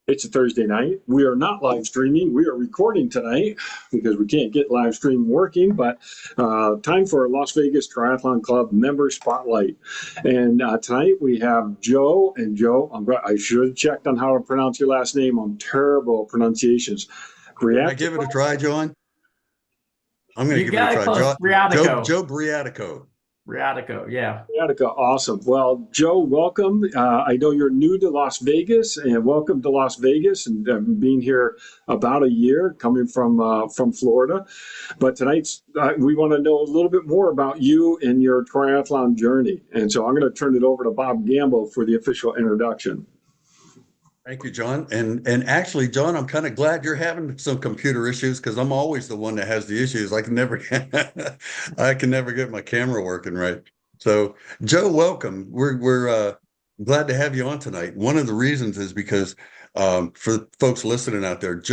It's a Thursday night. We are not live streaming. We are recording tonight because we can't get live stream working. But time for a Las Vegas Triathlon Club member spotlight. And tonight we have Joe. And Joe, I should have checked on how to pronounce your last name. I'm terrible at pronunciations. Can I give it a try, John? I'm going to You give it a got it try. close. Briatico. Joe Briatico. Briatico, yeah. Briatico, awesome. Well, Joe, welcome. I know you're new to Las Vegas, and welcome to Las Vegas, and being here about a year, coming from Florida. But tonight, we want to know a little bit more about you and your triathlon journey. And so I'm going to turn it over to Bob Gamble for the official introduction. Thank you, John. And actually, John, I'm kind of glad you're having some computer issues because I'm always the one that has the issues. I can never get my camera working right. So, Joe, welcome. We're glad to have you on tonight. One of the reasons is because for folks listening out there, he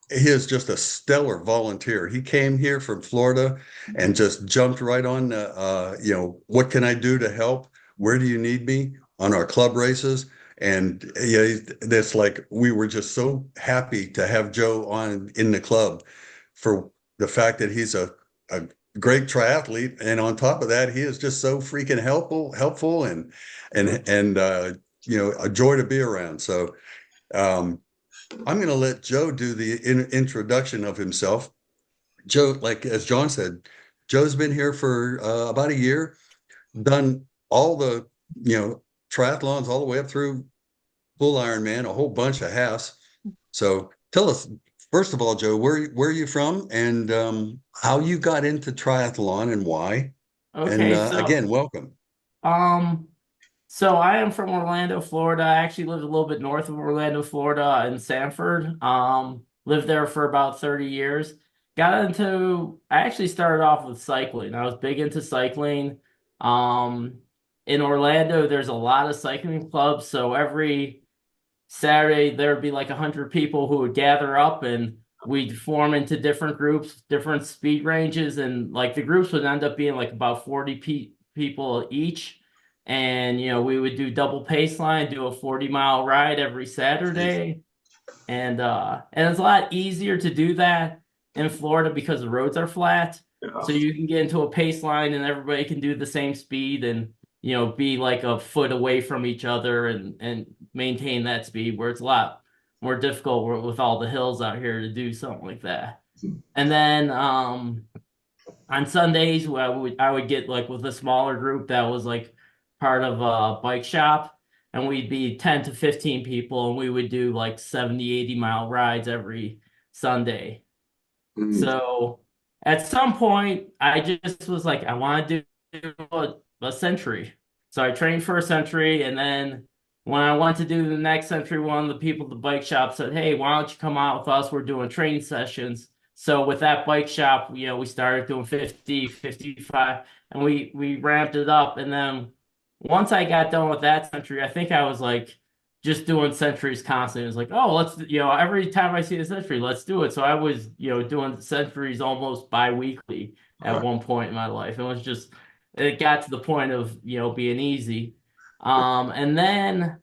is just a stellar volunteer. He came here from Florida and just jumped right on. What can I do to help? Where do you need me on our club races? And yeah, that's like we were just so happy to have Joe on in the club for the fact that he's a great triathlete, and on top of that, he is just so freaking helpful, and a joy to be around. So I'm going to let Joe do the introduction of himself. Joe, like as John said, Joe's been here for about a year, done all the triathlons all the way up through full Ironman, a whole bunch of halves. So tell us, first of all, Joe, where are you from, and how you got into triathlon and why? Okay, And again, welcome. So I am from Orlando, Florida. I actually lived a little bit north of Orlando, Florida, in Sanford. Lived there for about 30 years. I actually started off with cycling. I was big into cycling. In Orlando, there's a lot of cycling clubs, so every Saturday there would be like 100 people who would gather up, and we'd form into different groups, different speed ranges, and like the groups would end up being like about 40 people each. And we would do double pace line, do a 40-mile ride every Saturday. And it's a lot easier to do that in Florida because the roads are flat. Yeah. So you can get into a pace line and everybody can do the same speed and be like a foot away from each other and maintain that speed, where it's a lot more difficult with all the hills out here to do something like that. And then on Sundays, I would get like with a smaller group that was like part of a bike shop, and we'd be 10 to 15 people, and we would do like 70-80 mile rides every Sunday. So at some point, I just was like, I want to do a century. So I trained for a century, and then when I went to do the next century, one of the people at the bike shop said, hey, why don't you come out with us? We're doing training sessions. So with that bike shop, we started doing 50, 55, and we ramped it up. And then once I got done with that century, I think I was like just doing centuries constantly. It was like, oh, let's, every time I see a century, let's do it. So I was, doing centuries almost bi-weekly at one point in my life. It got to the point of, being easy. And then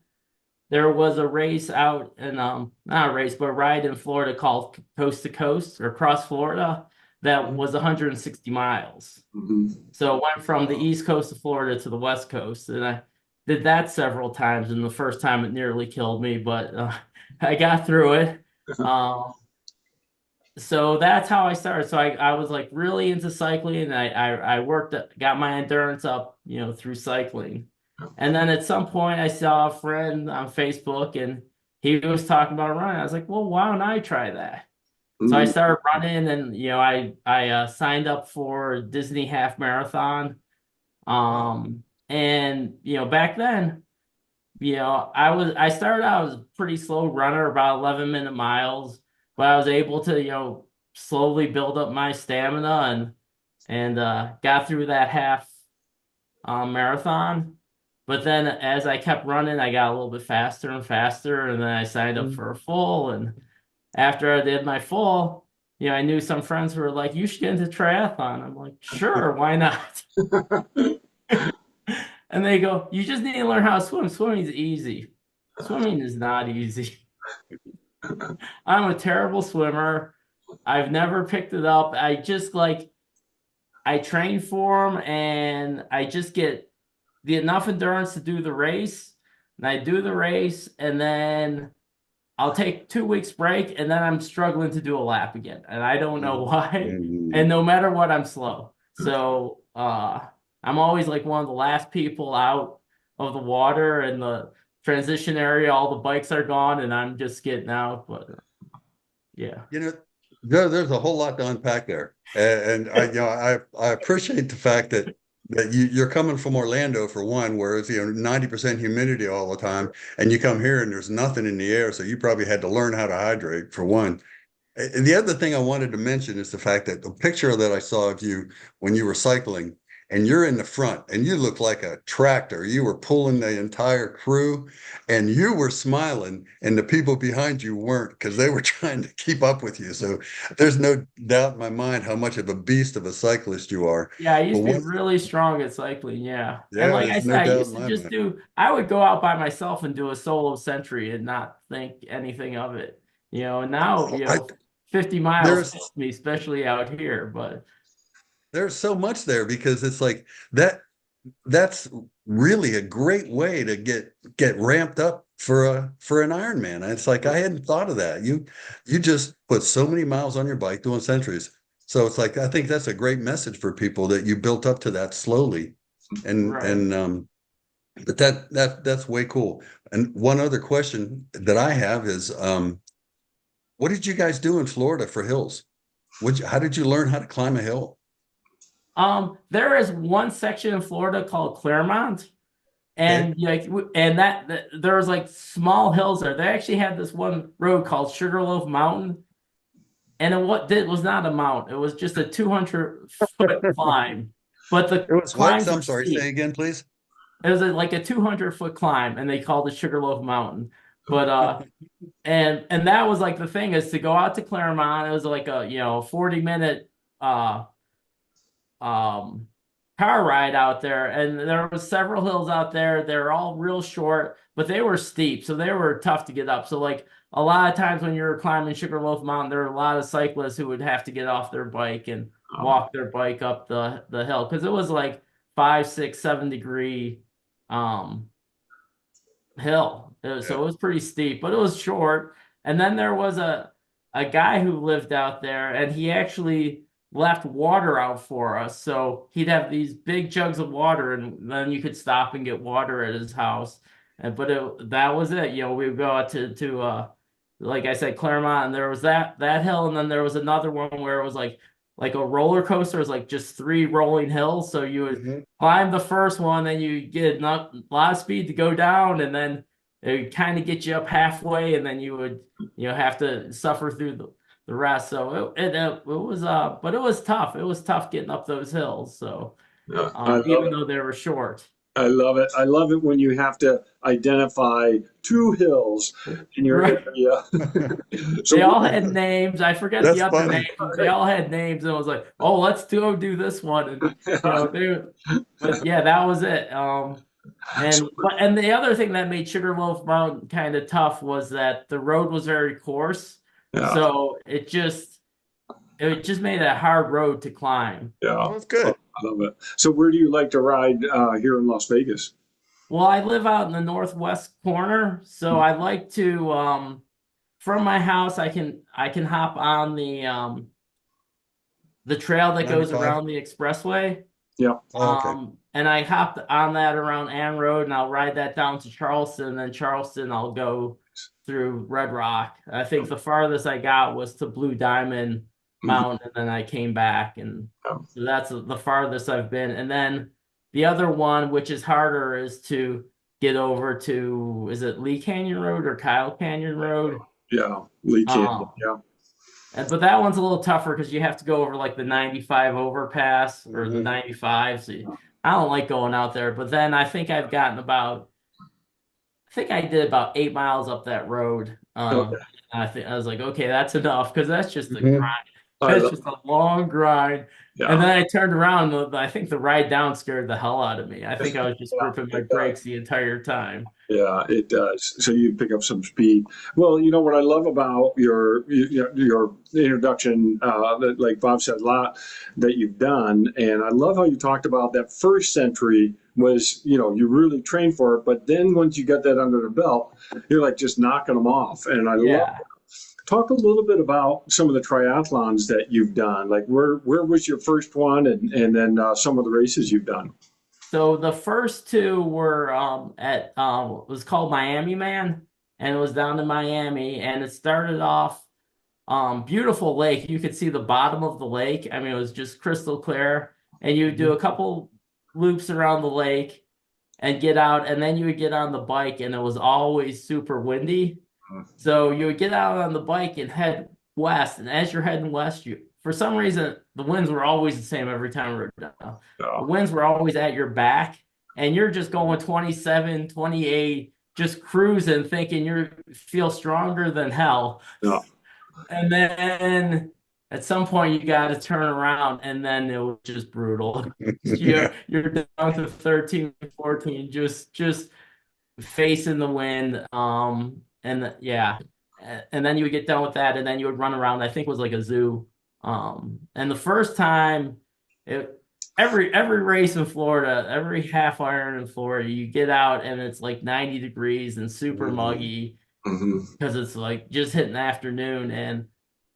there was a race out in, not a race, but a ride in Florida called Coast to Coast or Cross Florida that was 160 miles. So it went from the East Coast of Florida to the West Coast. And I did that several times. And the first time it nearly killed me, but I got through it. So that's how I started. So I was like really into cycling, and I got my endurance up, through cycling. And then at some point I saw a friend on Facebook and he was talking about running. I was like, well, why don't I try that? So I started running, and I signed up for Disney Half Marathon. And back then, I started out as a pretty slow runner, about 11-minute miles, but I was able to slowly build up my stamina and got through that half marathon. But then as I kept running, I got a little bit faster and faster, and then I signed up for a full. And after I did my full, I knew some friends who were like, you should get into triathlon. I'm like, sure, why not? And they go, you just need to learn how to swim. Swimming is easy. Swimming is not easy. I'm a terrible swimmer. I've never picked it up. I just like I train for them and I just get the enough endurance to do the race. And I do the race and then I'll take 2 weeks break and then I'm struggling to do a lap again. And I don't know why. And Mhm. no matter what, I'm slow. So I'm always like one of the last people out of the water and the transition area. All the bikes are gone and I'm just getting out. But yeah. You know, there's a whole lot to unpack there, and I appreciate the fact that you're coming from Orlando for one, where it's 90% humidity all the time, and you come here and there's nothing in the air, so you probably had to learn how to hydrate for one. And the other thing I wanted to mention is the fact that the picture that I saw of you when you were cycling and you're in the front and you look like a tractor. You were pulling the entire crew and you were smiling and the people behind you weren't because they were trying to keep up with you. So there's no doubt in my mind how much of a beast of a cyclist you are. Yeah, I But used to be one, really strong at cycling. Yeah. And yeah, like I there's said, no I doubt used in to my just mind. do, I would go out by myself and do a solo century and not think anything of it. And now, I, 50 miles there's hits me, especially out here. But there's so much there because it's like that that's really a great way to get ramped up for an Ironman. And it's like I hadn't thought of that. You just put so many miles on your bike doing centuries. So it's like I think that's a great message for people that you built up to that slowly. right. And but that's way cool. And one other question that I have is what did you guys do in Florida for hills? How did you learn how to climb a hill? There is one section in Florida called Claremont, Okay. and there's like small hills there. They actually had this one road called Sugarloaf Mountain, and what did was not a mount. It was just a 200-foot climb, but the It was what? climbs I'm were sorry, say steep. again, please. It was like a 200-foot climb, and they called it Sugarloaf Mountain. But and that was like the thing is to go out to Claremont. It was like a 40-minute um car ride out there, and there was several hills out there. They're all real short, but they were steep, so they were tough to get up. So like a lot of times when you're climbing Sugarloaf Mountain, there were a lot of cyclists who would have to get off their bike and walk their bike up the hill because it was like 5, 6, 7 degree um hill. Yeah. So it was pretty steep, but it was short. And then there was a guy who lived out there, and he actually left water out for us. So he'd have these big jugs of water, and then you could stop and get water at his house. And but that was it. We would go out to like I said, Claremont, and there was that hill, and then there was another one where it was like a roller coaster. It was like just three rolling hills. So you would Mhm. climb the first one, then you get not a lot of speed to go down, and then it would kind of get you up halfway, and then you would have to suffer through the rest. So it was but it was tough. It was tough getting up those hills. So Yeah, I love even it. though they were short. I love it. I love it when you have to identify two hills in your Right. area. They So, all had names. I forget the That's other funny. names. They all had names, and I was like, "Oh, let's do this one." And they, but yeah, that was it. so And the other thing that made Sugarloaf Mountain kind of tough was that the road was very coarse, yeah, so it just made it a hard road to climb. yeah. Well, that's Oh, good. I love it. So where do you like to ride here in Las Vegas? Well, I live out in the northwest corner, so I like to from my house I can hop on the trail that goes 95. around the expressway. Yeah. Oh, okay. And I hopped on that around Ann Road, and I'll ride that down to Charleston. And then Charleston, I'll go through Red Rock. I think the farthest I got was to Blue Diamond Mhm. Mountain, and then I came back, and Yeah. so that's the farthest I've been. And then the other one, which is harder, is to get over to, is it Lee Canyon Road or Kyle Canyon Road? Yeah. Lee Canyon. Um, Yeah. but that one's a little tougher because you have to go over like the 95 overpass or the Mhm. 95. So I don't like going out there. But then I think I did about 8 miles up that road. Okay. I was like, okay, that's enough because that's just a Mhm. grind. I It's love, just a long grind. And yeah, then I turned around, and I think the ride down scared the hell out of me. I think I was just yeah, gripping my it does. brakes the entire time. Yeah, it does. So you pick up some speed. Well, you know what I love about your introduction, that, like Bob said, a lot that you've done, and I love how you talked about that first century was, you really trained for it, but then once you got that under the belt, you're like just knocking them off, and I love. Yeah. Talk a little bit about some of the triathlons that you've done. Like where was your first one, and then some of the races you've done. So the first two were at it was called Miami Man, and it was down in Miami, and it started off beautiful lake. You could see the bottom of the lake. I mean, it was just crystal clear, and you do a couple loops around the lake and get out, and then you would get on the bike, and it was always super windy. So you would get out on the bike and head west, and as you're heading west, you for some reason the winds were always the same every time we were down. The Oh, winds were always at your back, and you're just going 27, 28, just cruising, thinking you feel stronger than hell. no. And then at some point you got to turn around, and then it was just brutal. Yeah. You're down to 13, 14, just facing the wind. Yeah. And then you would get done with that, and then you would run around. I think it was like a zoo. And the first time, it, every race in Florida, every half iron in Florida, you get out and it's like 90 degrees and super muggy Hmm. because it's like just hitting the afternoon. And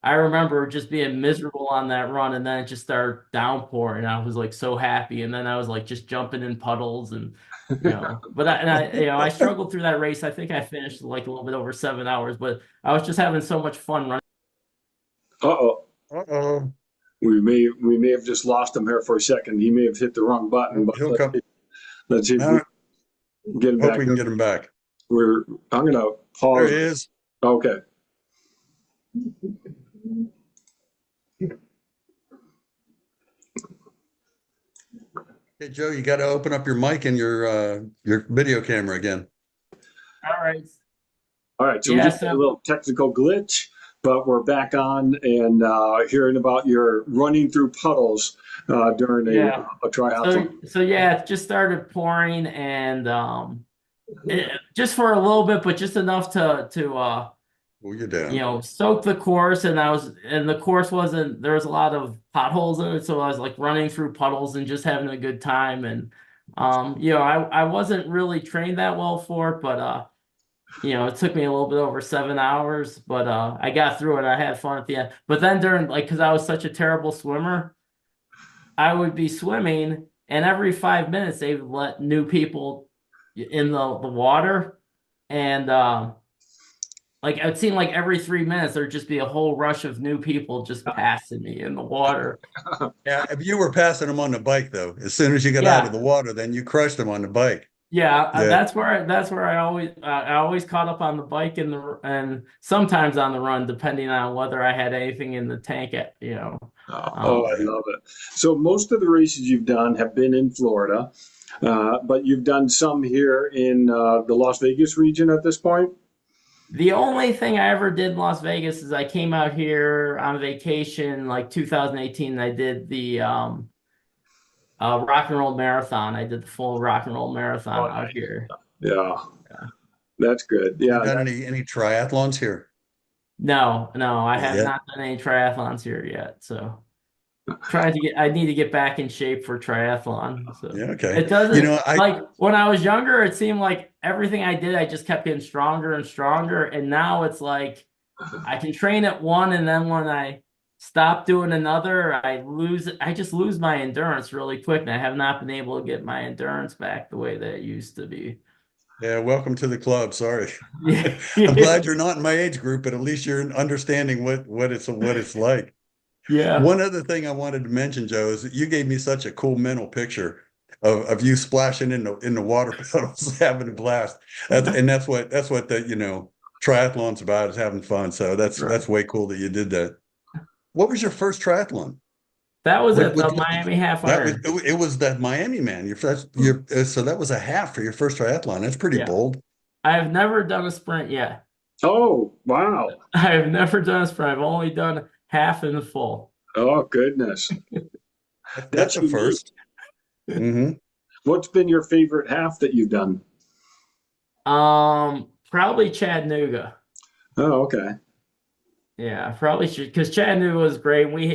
I remember just being miserable on that run, and then it just started downpouring. I was like so happy, and then I was like just jumping in puddles and but I struggled through that race. I think I finished like a little bit over 7 hours, but I was just having so much fun running. Uh-oh. Uh-oh. We may have just lost him here for a second. He may have hit the wrong button, but He'll come. let's see if we Uh, can get him hope back. we can get him back. I'm gonna There pause. he is. Okay. Hey, Joe, you got to open up your mic and your video camera again. All right. All right. So we Yeah, just had a little technical glitch, but we're back on and hearing about your running through puddles during yeah. a triathlon. So yeah, it just started pouring, and just for a little bit, but just enough to Oh, you're down. soak the course. And the course wasn't, there was a lot of potholes in it, so I was like running through puddles and just having a good time. And I wasn't really trained that well for it, but it took me a little bit over 7 hours, but I got through it. I had fun at the end. But then during, like, because I was such a terrible swimmer, I would be swimming, and every 5 minutes they would let new people in the water, and like it seemed like every 3 minutes there'd just be a whole rush of new people just passing me in the water. Yeah, if you were passing him on the bike, though, as soon as you got out of Yeah, the water, then you crushed him on the bike. yeah, Yeah. that's where I always caught up on the bike and sometimes on the run, depending on whether I had anything in the tank Oh, I Um, love it. So most of the races you've done have been in Florida, but you've done some here in the Las Vegas region at this point. The only thing I ever did in Las Vegas is I came out here on vacation like 2018, and I did the rock and roll marathon. I did the full rock and roll Oh, marathon out nice. here. Yeah, that's good. You Yeah, done any triathlons here? No, no, I Not have yet. not done any triathlons here yet. So I need to get back in shape for triathlon. So Yeah, okay. it doesn't, I like when I was younger, it seemed like everything I did, I just kept getting stronger and stronger. And now it's like I can train at one, and then when I stop doing another, I just lose my endurance really quick. And I have not been able to get my endurance back the way that it used to be. Yeah, welcome to the club. Sorry. Yeah. I'm glad you're not in my age group, but at least you're understanding what it's like. Yeah. One other thing I wanted to mention, Joe, is that you gave me such a cool mental picture of you splashing in the water puddles, having a blast. That's what the triathlon's about, is having fun. So that's Right. that's way cool that you did that. What was your first triathlon? That was What, at what the Miami Half that was Iron. it was that Miami man. So that was a half for your first triathlon. That's pretty Yeah. bold. I have never done a sprint yet. Oh, wow. I have never done a sprint. I've only done half and the full. Oh, goodness. That's That's a unique. first. Hmm. What's been your favorite half that you've done? Probably Chattanooga. Oh, okay. Yeah, I probably should because Chattanooga was great. We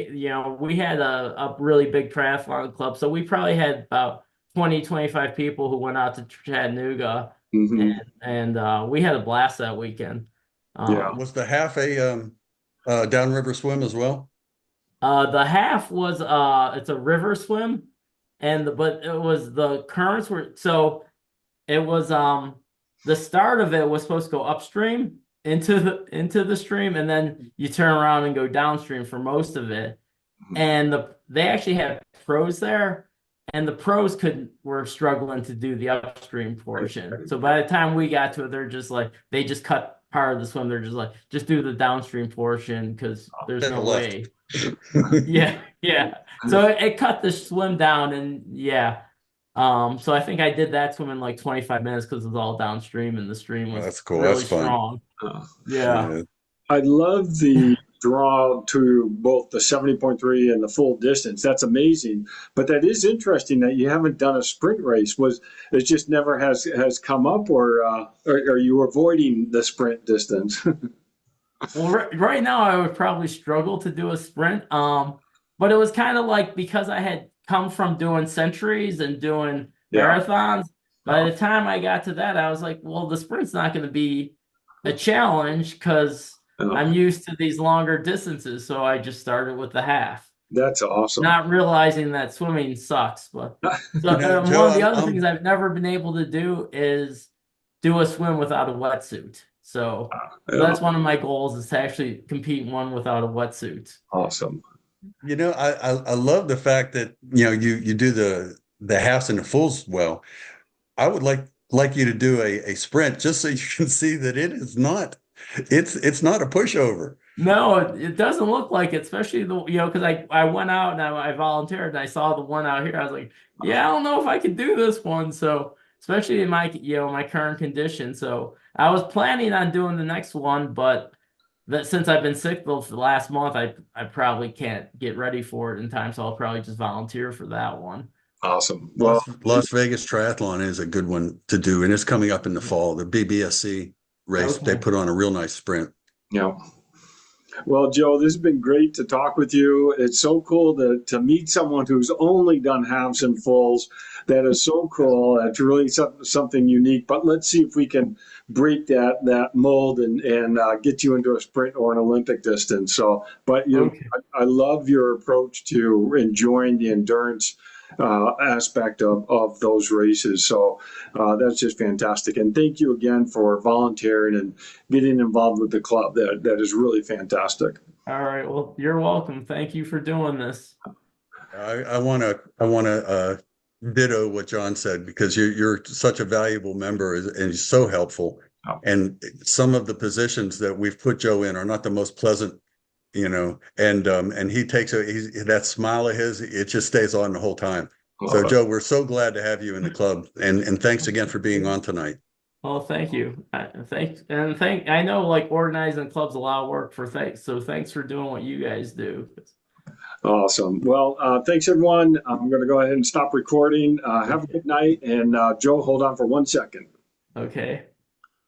had a really big triathlon club, so we probably had about 20, 25 people who went out to Chattanooga, and Hmm. we had a blast that weekend. Yeah. Um, Was the half a downriver swim as well? the half was it's a river swim, but it was the currents were so. It was the start of it was supposed to go upstream into the stream, and then you turn around and go downstream for most of it. And they actually had pros there, and the pros couldn't were struggling to do the upstream portion. So by the time we got to it, they're just like they just cut part of the swim. They're just like just do the downstream portion because there's And no left. way. Yeah, yeah. So it cut the swim down, and yeah. So I think I did that swim in like 25 minutes because it was all downstream and the stream Oh, was that's cool. That's really fun. strong. Uh, Yeah. Yeah. I love the draw to both the 70.3 and the full distance. That's amazing. But that is interesting that you haven't done a sprint race. Was it just never has come up, or are you avoiding the sprint distance? Well, right now I would probably struggle to do a sprint. But it was kind of like because I had come from doing centuries and doing Yeah. marathons. Oh, By the time I got to that, I was like, well, the sprint's not going to be a challenge because I'm oh, used to these longer distances. So I just started with the half, that's awesome. not realizing that swimming sucks. But so Joe, one of the other things I've never been able to do is do a swim without a wetsuit. So Yeah, that's one of my goals is to actually compete in one without a wetsuit. awesome. I love the fact that you do the halves and the fulls well. I would like you to do a sprint just so you can see that it is not it's not a pushover. No, it doesn't look like it, especially because I went out and I volunteered and I saw the one out here. I was like, yeah, I don't know if I can do this one. So, especially in my current condition. So, I was planning on doing the next one, but that since I've been sick the last month, I probably can't get ready for it in time. So, I'll probably just volunteer for that one. Awesome. Well, Las Vegas Triathlon is a good one to do, and it's coming up in the fall. The BBSC race, they Okay. put on a real nice sprint. yeah. Well, Joe, this has been great to talk with you. It's so cool to meet someone who's only done halves and fulls. That is so cool. It's really something unique. But let's see if we can break that mold and get you into a sprint or an Olympic distance. So, but Okay. I love your approach to enjoying the endurance aspect of those races. So that's just fantastic. And thank you again for volunteering and getting involved with the club. That is really fantastic. All right. Well, you're welcome. Thank you for doing this. I want to ditto what John said because you're such a valuable member and he's so helpful. Oh, And some of the positions that we've put Joe in are not the most pleasant, and he takes that smile of his, it just stays on the whole time. So love it. Joe, we're so glad to have you in the club, and thanks again for being on tonight. Well, thank you. I know like organizing clubs a lot of work for thanks. So thanks for doing what you guys do. Awesome. Well, thanks everyone. I'm going to go ahead and stop recording. Have a good night. And Joe, hold on for 1 second. Okay.